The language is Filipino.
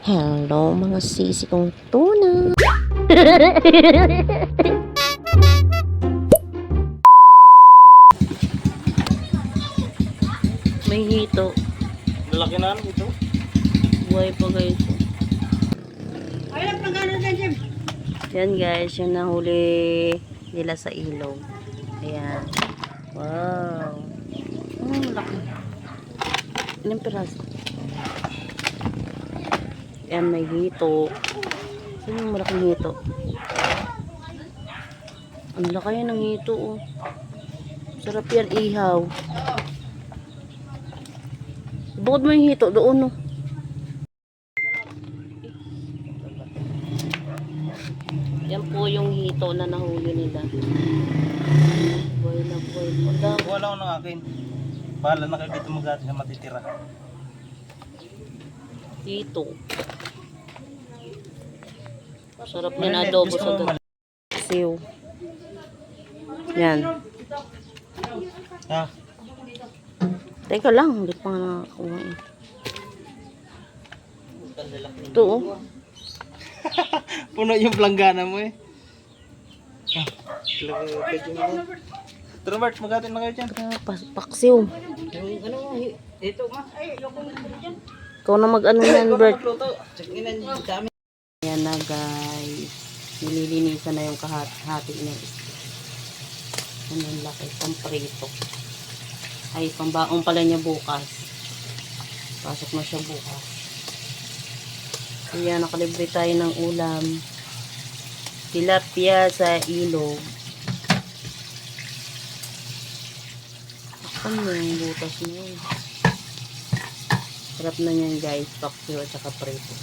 Hello mga sisi kong tuna. May hito. Lalaki na ito. Buhay pa guys. Yan guys, yung nahuli nila sa ilog. Ayan. Wow. Laki. Ilang piraso? Ayan, may hito. Sino yung malaking hito? Ang laki ng hito, oh. Sarap yan, ihaw. Bukod mo yung hito, doon, oh. Yan po yung hito na nahuli nila. Buhay na buhay. Wala ko ng akin. Bahala na kayo dito mag-ati na matitira. Hito. Sarap yan, adobo sa doon. Siw. Yan. Ah, Teka lang, hindi pa nga nakakuha eh. Ito, oh. puno yung planggana mo eh. Tara Bart, mag-ati na kayo dyan. Paksiw. Ito ma. Ay, loko na dyan. Ikaw na mag-ano yan, Bert. Dami. Ayan na, guys. Nililinisan na yung hati niya. Ano yung laki, pamprito. Ay, pambaong pala niya bukas. Pasok na siya bukas. Ayan, nakalibre tayo ng ulam. Tilapia sa ilog. Ako na yung butas na yun. Sarap na yan guys, paksiw at saka prito.